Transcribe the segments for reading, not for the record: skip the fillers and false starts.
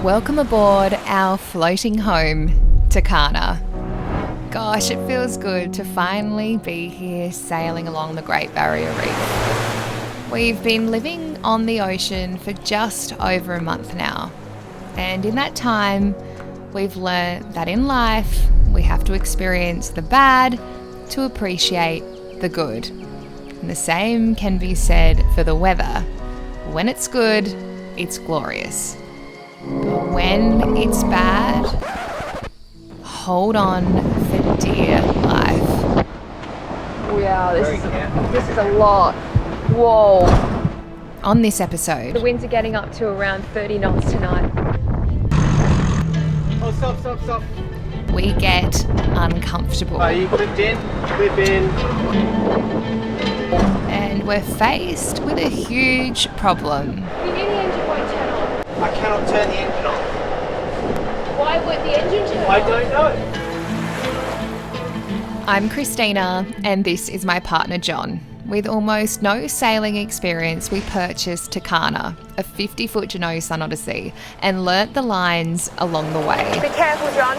Welcome aboard our floating home, Tucana. Gosh, it feels good to finally be here sailing along the Great Barrier Reef. We've been living on the ocean for just over a month now. And in that time, we've learnt that in life, we have to experience the bad to appreciate the good. And the same can be said for the weather. When it's good, it's glorious. But when it's bad, hold on for dear life. Wow, this is a lot. Whoa. On this episode, The winds are getting up to around 30 knots tonight. Oh, stop. we get uncomfortable. You clip in. And we're faced with a huge problem. You need the engine won't turn on. I cannot turn the engine on. Why won't the engine turn on? I don't know. I'm Christina, and this is my partner John. With almost no sailing experience, we purchased Tucana, a 50-foot Jeanneau Sun Odyssey, and learnt the lines along the way. Be careful, John.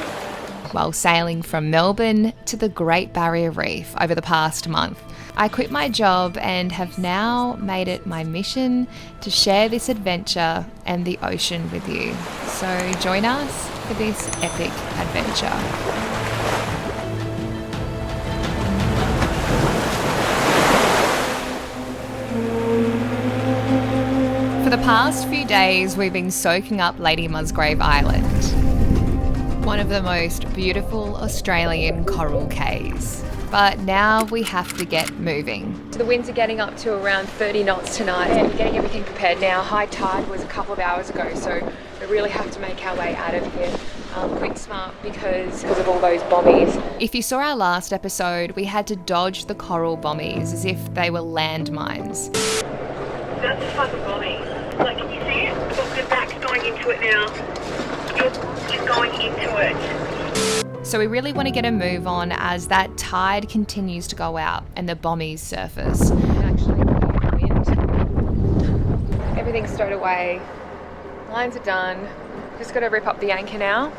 While sailing from Melbourne to the Great Barrier Reef over the past month. I quit my job and have now made it my mission to share this adventure and the ocean with you. So join us for this epic adventure. For the past few days, we've been soaking up Lady Musgrave Island, one of the most beautiful Australian coral cays. But now we have to get moving. The winds are getting up to around 30 knots tonight. And we're getting everything prepared now. High tide was a couple of hours ago, so we really have to make our way out of here quick smart because of all those bombies. If you saw our last episode, we had to dodge the coral bombies as if they were landmines. That's a fucking bombing. Like, can you see it? Look, the back's going into it now. You're going into it. So we really want to get a move on as that tide continues to go out and the bombies surface. Actually, wind. Everything's stowed away. Lines are done. Just got to rip up the anchor now.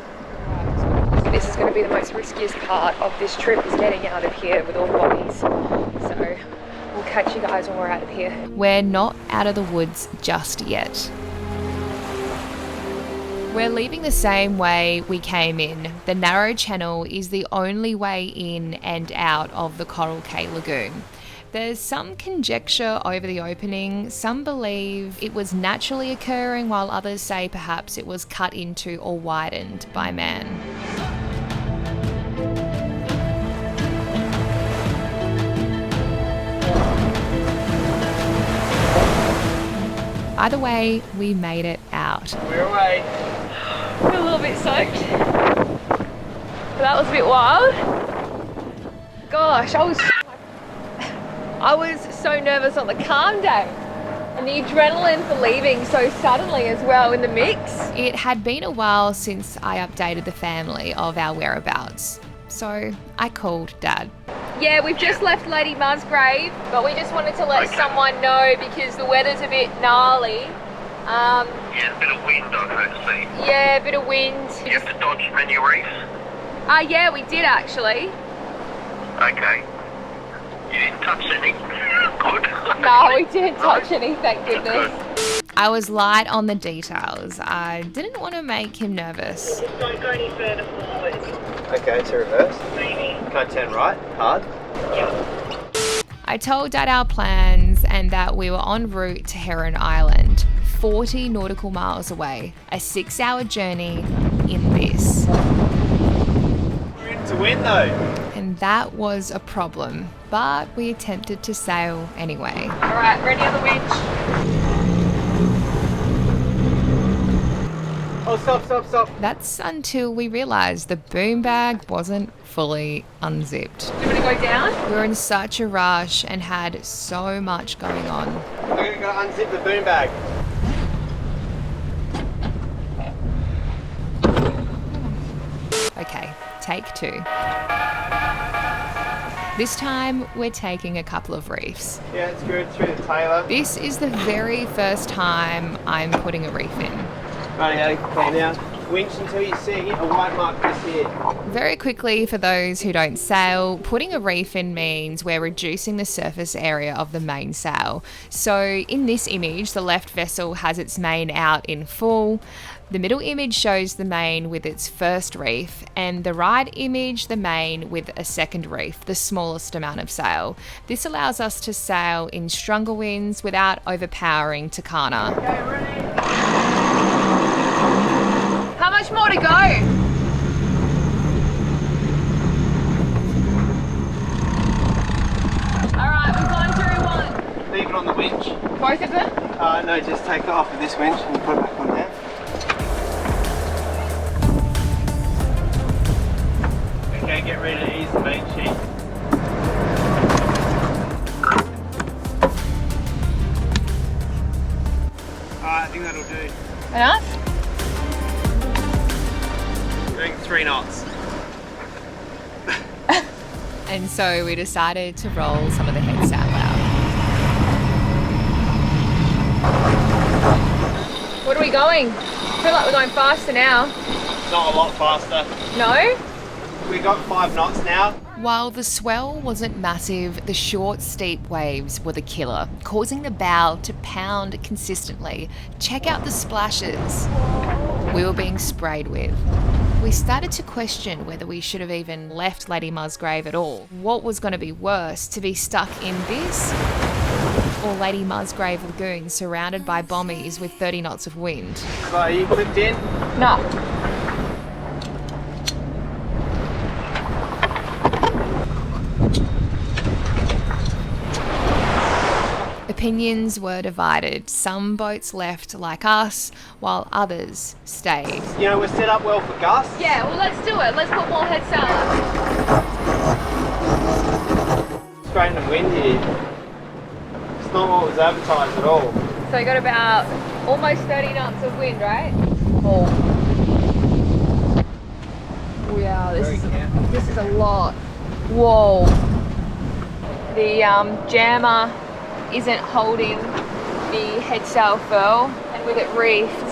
This is going to be the most riskiest part of this trip, is getting out of here with all the bombies. So we'll catch you guys when we're out of here. We're not out of the woods just yet. We're leaving the same way we came in. The narrow channel is the only way in and out of the Coral Cay Lagoon. There's some conjecture over the opening. Some believe it was naturally occurring, while others say perhaps it was cut into or widened by man. Either way, we made it out. We're away. We're a little bit soaked. That was a bit wild. Gosh, I was so nervous on the calm day. And the adrenaline for leaving so suddenly as well in the mix. It had been a while since I updated the family of our whereabouts, so I called Dad. Yeah, we've just left Lady Musgrave, but we just wanted to let someone know because the weather's a bit gnarly. Yeah, a bit of wind, I've heard to see. Yeah, a bit of wind. You have to dodge many reefs? Yeah, we did actually. Okay. You didn't touch any? Good. No, we didn't touch any, thank goodness. I was light on the details. I didn't want to make him nervous. Just don't go any further forward. Okay, to reverse. Maybe. Can I turn right? Hard? Yeah. I told Dad our plans and that we were en route to Heron Island, 40 nautical miles away, a 6-hour journey in this. We're into wind though. And that was a problem, but we attempted to sail anyway. All right, ready on the winch. Oh, stop. That's until we realised the boom bag wasn't fully unzipped. Do you want to go down? We were in such a rush and had so much going on. I'm going to unzip the boom bag. Okay, take 2. This time we're taking a couple of reefs. Yeah, it's good. Through the tailor. This is the very first time I'm putting a reef in. Right, okay, now winch until you see a white mark just here. Very quickly, for those who don't sail, putting a reef in means we're reducing the surface area of the mainsail. So in this image, the left vessel has its main out in full. The middle image shows the main with its first reef, and the right image the main with a second reef, the smallest amount of sail. This allows us to sail in stronger winds without overpowering Takana. Okay, ready? How much more to go? Alright, we've gone through one. Leave it on the winch. Both of them? No, just take it off of this winch and put it back on there. Okay, get ready to ease the main sheet. Alright, I think that'll do. Enough? Doing 3 knots. And so we decided to roll some of the head sail out. What are we going? I feel like we're going faster now. Not a lot faster. No? We got 5 knots now. While the swell wasn't massive, the short, steep waves were the killer, causing the bow to pound consistently. Check out the splashes we were being sprayed with. We started to question whether we should have even left Lady Musgrave at all. What was going to be worse, to be stuck in this or Lady Musgrave Lagoon surrounded by bombies with 30 knots of wind? So are you clipped in? No. Opinions were divided. Some boats left like us, while others stayed. You know, we're set up well for gusts. Yeah, well let's do it. Let's put more head sail up. It's rain and windy. It's not what was advertised at all. So you got about almost 30 knots of wind, right? Oh. Wow, this is a lot. Whoa. The jammer isn't holding the head sail furl, and with it reefed,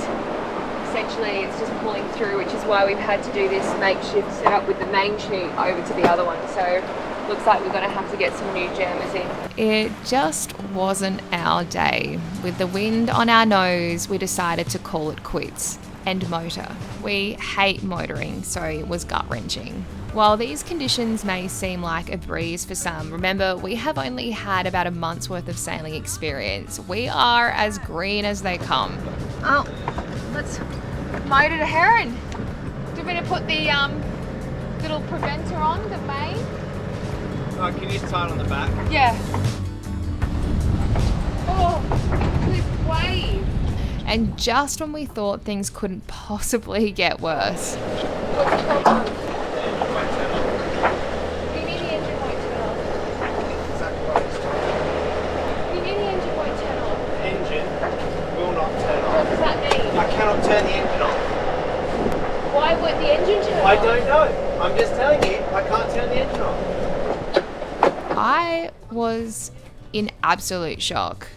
essentially it's just pulling through, which is why we've had to do this makeshift setup with the main sheet over to the other one. So looks like we're going to have to get some new jammers in. It just wasn't our day. With the wind on our nose, we decided to call it quits and motor. We hate motoring, so it was gut-wrenching. While these conditions may seem like a breeze for some, remember, we have only had about a month's worth of sailing experience. We are as green as they come. Oh, let's motor to Heron. Do you want me to put the little preventer on, the main? Oh, can you just tie it on the back? Yeah. Oh, this wave. And just when we thought things couldn't possibly get worse, Turn the engine off. Why would the engine turn off? I don't know. I'm just telling you, I can't turn the engine off. I was in absolute shock.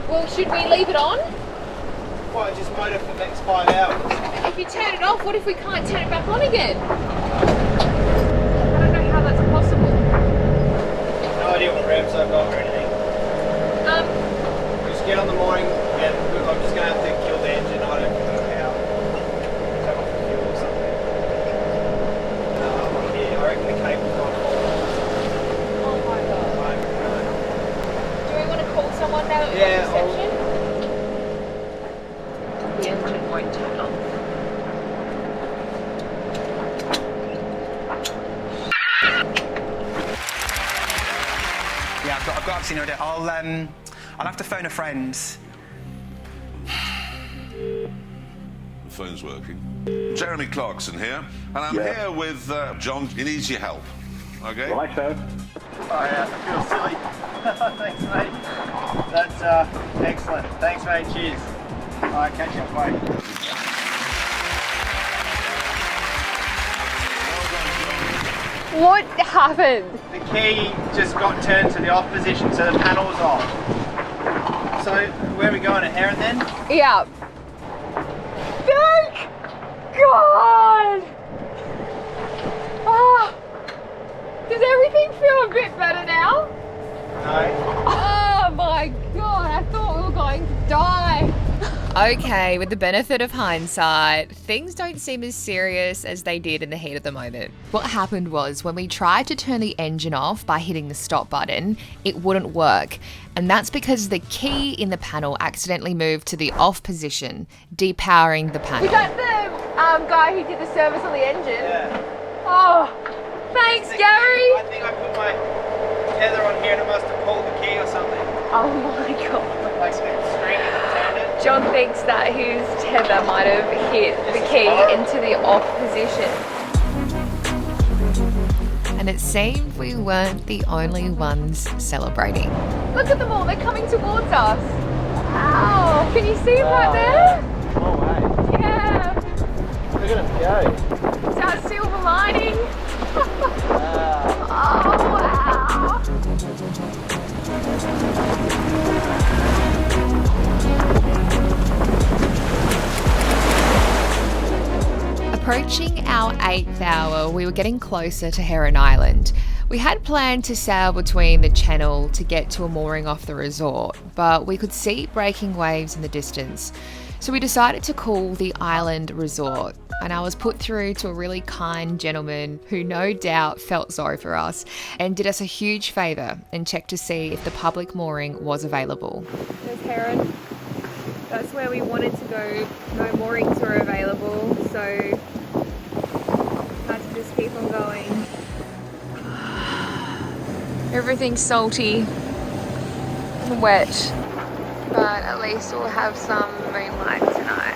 Well, should we leave it on? Well, just motor for the next 5 hours. If you turn it off, what if we can't turn it back on again? I don't know how that's possible. No idea what revs I've got or anything. Just get on the mooring and I'm just going to have to kill the engine. I don't know how. Turn off the fuel or something. Yeah, I reckon the cable's gone. Oh my god. Do we want to call someone now at Yeah, reception? The engine won't turn on. Yeah, I've got absolutely no idea. I'll have to phone a friend. The phone's working. Jeremy Clarkson here, and I'm here with John. He needs your help. Okay? Right, so. I feel silly. Thanks, mate. That's excellent. Thanks, mate. Cheers. Alright, catch you up, mate. What happened? The key just got turned to the off position, so the panel was off. So, where are we going, at Heron then? Yeah. No! God! Oh, does everything feel a bit better now? No. Oh my God, I thought we were going to die. Okay, with the benefit of hindsight, things don't seem as serious as they did in the heat of the moment. What happened was when we tried to turn the engine off by hitting the stop button, it wouldn't work. And that's because the key in the panel accidentally moved to the off position, depowering the panel. Was that the guy who did the service on the engine? Yeah. Oh, thanks, Gary. I think I put my tether on here and it must have pulled the key or something. Oh my God. Like some string and turned it. John thinks that his tether might have hit the key into the off position. And it seemed we weren't the only ones celebrating. Look at them all, they're coming towards us. Wow, can you see them right there? Oh, wow. Yeah, Look at them go. it's our silver lining. Wow. Oh, wow. Approaching our 8th hour, we were getting closer to Heron Island. We had planned to sail between the channel to get to a mooring off the resort, but we could see breaking waves in the distance. So we decided to call the island resort, and I was put through to a really kind gentleman who no doubt felt sorry for us and did us a huge favour and checked to see if the public mooring was available. There's Heron. That's where we wanted to go. No moorings were available, so had to just keep on going. Everything's salty and wet, but at least we'll have some moonlight tonight.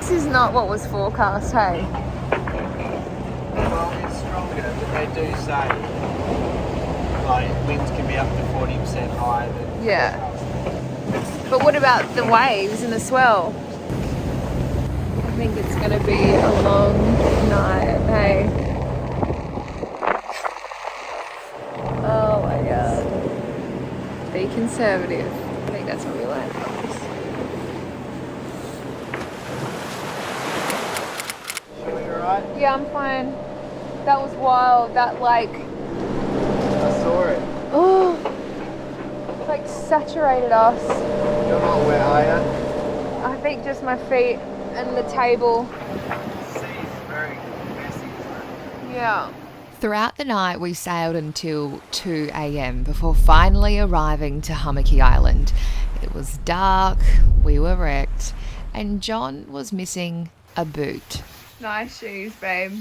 This is not what was forecast, hey? Well, it's stronger, but they do say like winds can be up to 40% higher than. Yeah. But what about the waves and the swell? I think it's going to be a long night, hey? Oh my God. Be conservative. I think that's what we learned from this. Sure you're right? Yeah, I'm fine. That was wild. That like, I saw it. oh, like saturated us. You're not wet, are you? I think just my feet and the table. The sea is very messy, isn't it? Yeah. Throughout the night, we sailed until 2 a.m. before finally arriving to Hummocky Island. It was dark, we were wrecked, and John was missing a boot. Nice shoes, babe.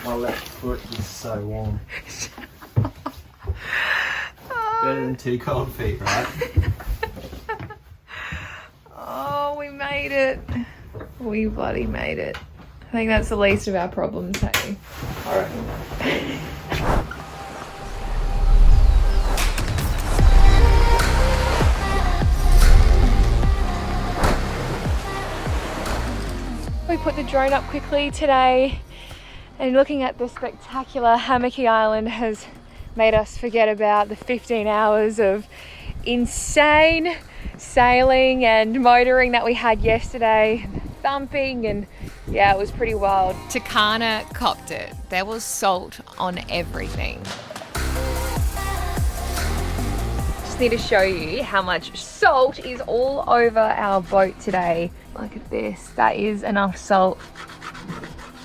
My left foot is so warm. Better than 2 cold feet, right? Oh, we made it. We bloody made it. I think that's the least of our problems, hey? I reckon. We put the drone up quickly today, and looking at the spectacular Hummocky Island has made us forget about the 15 hours of insane sailing and motoring that we had yesterday, thumping, and yeah, it was pretty wild. Takana copped it. There was salt on everything. Just need to show you how much salt is all over our boat today. Look at this. That is enough salt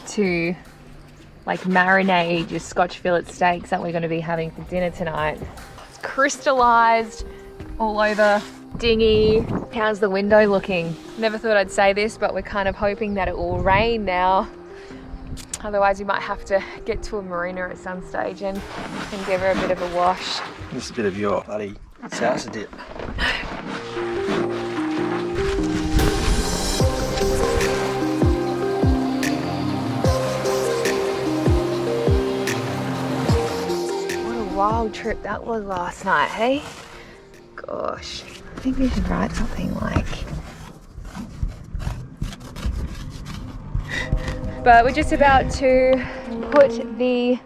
to like marinate your Scotch fillet steaks that we're going to be having for dinner tonight. It's crystallized all over dinghy. How's the window looking? Never thought I'd say this, but we're kind of hoping that it will rain now. Otherwise we might have to get to a marina at some stage and give her a bit of a wash. This is a bit of your bloody salsa dip. What a wild trip that was last night, hey? Gosh, I think we should write something like... But we're just about to put the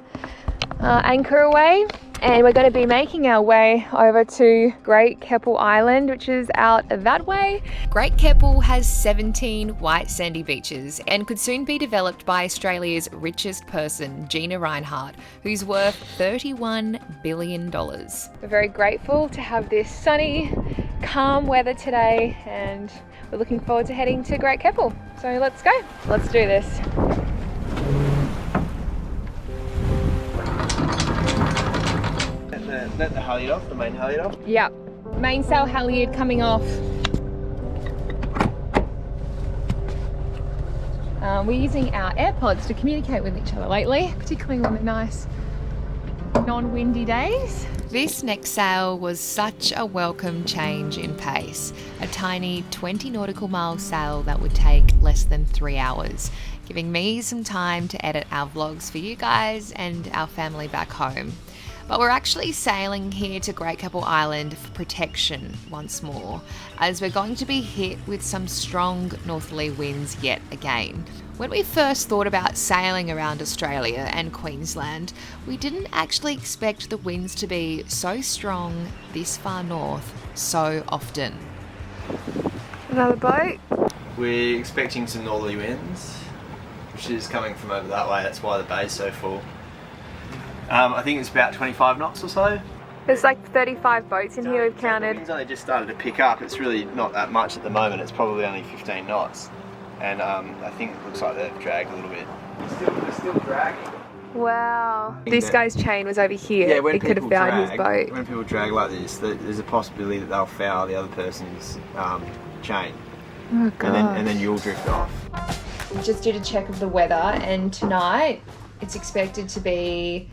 anchor away. And we're going to be making our way over to Great Keppel Island, which is out that way. Great Keppel has 17 white sandy beaches and could soon be developed by Australia's richest person, Gina Rinehart, who's worth $31 billion. We're very grateful to have this sunny, calm weather today, and we're looking forward to heading to Great Keppel. So let's go. Let's do this. Let the halyard off, the main halyard off. Yep. Mainsail halyard coming off. We're using our AirPods to communicate with each other lately, particularly on the nice non-windy days. This next sail was such a welcome change in pace. A tiny 20 nautical mile sail that would take less than 3 hours, giving me some time to edit our vlogs for you guys and our family back home. But we're actually sailing here to Great Keppel Island for protection once more, as we're going to be hit with some strong northerly winds yet again. When we first thought about sailing around Australia and Queensland, we didn't actually expect the winds to be so strong this far north so often. Another boat. We're expecting some northerly winds, which is coming from over that way. That's why the bay's so full. I think it's about 25 knots or so. There's like 35 boats in here we've The counted. wind's only just started to pick up. It's really not that much at the moment. It's probably only 15 knots. And I think it looks like they've dragged a little bit. They're still dragging. Wow. This guy's chain was over here. Yeah, when It could have people fouled his boat. When people drag like this, there's a possibility that they'll foul the other person's chain. Oh god. And then you'll drift off. Just did a check of the weather, and tonight it's expected to be,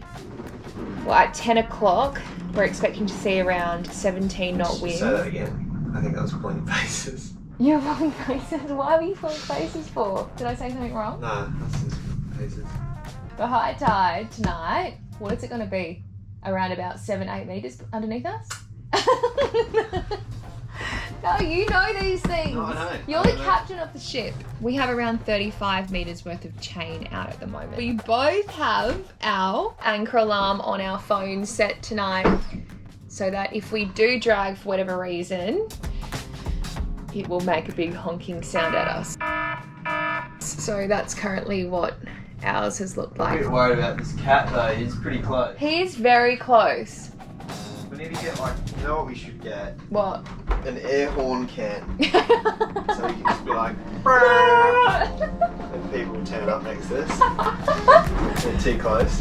well, at 10 o'clock we're expecting to see around 17 knot winds. Say that again. I think that was pulling faces. You're pulling faces? Why were you pulling faces for? Did I say something wrong? No, that's just faces. The high tide tonight, what is it going to be? Around about 7-8 metres underneath us? No, you know these things. No, I know. You're the captain of the ship. We have around 35 metres worth of chain out at the moment. We both have our anchor alarm on our phone set tonight, so that if we do drag for whatever reason, it will make a big honking sound at us. So that's currently what ours has looked I'm a like. bit worried about this cat though. He's pretty close. He is very close. We need to get you know what we should get? What? An air horn can. So we can just be like, and people will turn up next to us. They're too close.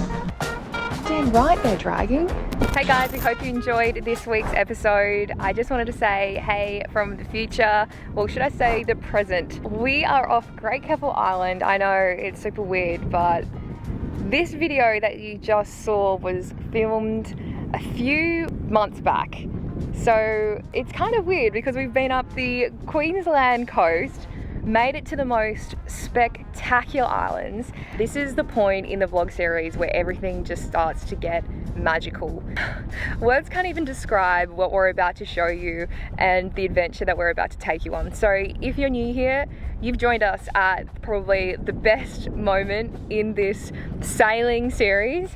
Damn right they're dragging. Hey guys, we hope you enjoyed this week's episode. I just wanted to say hey from the future, well should I say the present. We are off Great Keppel Island. I know it's super weird, but this video that you just saw was filmed a few months back. So it's kind of weird because we've been up the Queensland coast, made it to the most spectacular islands. This is the point in the vlog series where everything just starts to get magical. Words can't even describe what we're about to show you and the adventure that we're about to take you on. So if you're new here, you've joined us at probably the best moment in this sailing series.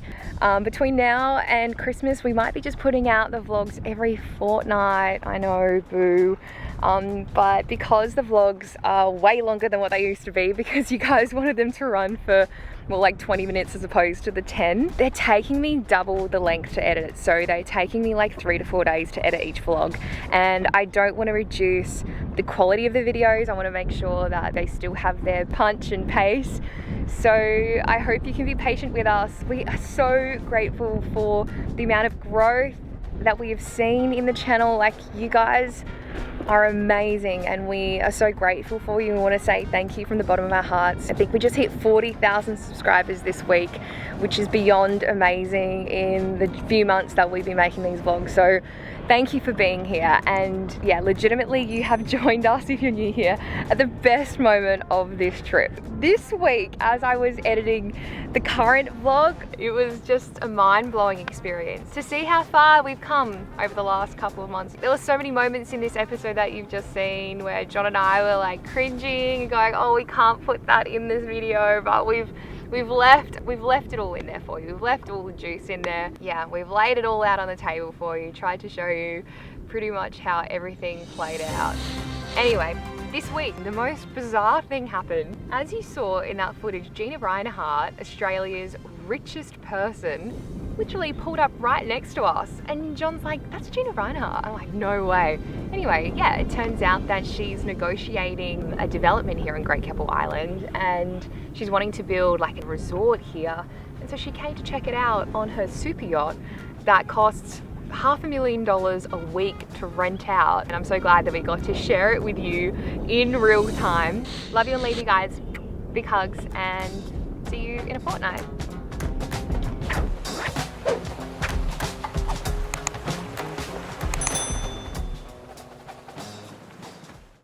Between now and Christmas, we might be just putting out the vlogs every fortnight. I know, boo. But because the vlogs are way longer than what they used to be, because you guys wanted them to run for, well, like 20 minutes as opposed to the 10, they're taking me double the length to edit. So they're taking me like 3 to 4 days to edit each vlog. And I don't want to reduce the quality of the videos. I want to make sure that they still have their punch and pace. So I hope you can be patient with us. We are so grateful for the amount of growth that we have seen in the channel. Like, you guys are amazing and we are so grateful for you. We want to say thank you from the bottom of our hearts. I think we just hit 40,000 subscribers this week, which is beyond amazing in the few months that we've been making these vlogs. So thank you for being here, and yeah, legitimately you have joined us, if you're new here, at the best moment of this trip. This week, as I was editing the current vlog, it was just a mind-blowing experience to see how far we've come over the last couple of months. There were so many moments in this episode that you've just seen where John and I were like cringing and going, oh, we can't put that in this video, but we've left it all in there for you. We've left all the juice in there. Yeah, we've laid it all out on the table for you, tried to show you pretty much how everything played out. Anyway, this week, the most bizarre thing happened. As you saw in that footage, Gina Rinehart, Australia's richest person, literally pulled up right next to us, and John's like, that's Gina Rinehart. I'm like, no way. Anyway, yeah, it turns out that she's negotiating a development here on Great Keppel Island, and she's wanting to build like a resort here. And so she came to check it out on her super yacht that costs $500,000 a week to rent out. And I'm so glad that we got to share it with you in real time. Love you and leave you guys. Big hugs, and see you in a fortnight.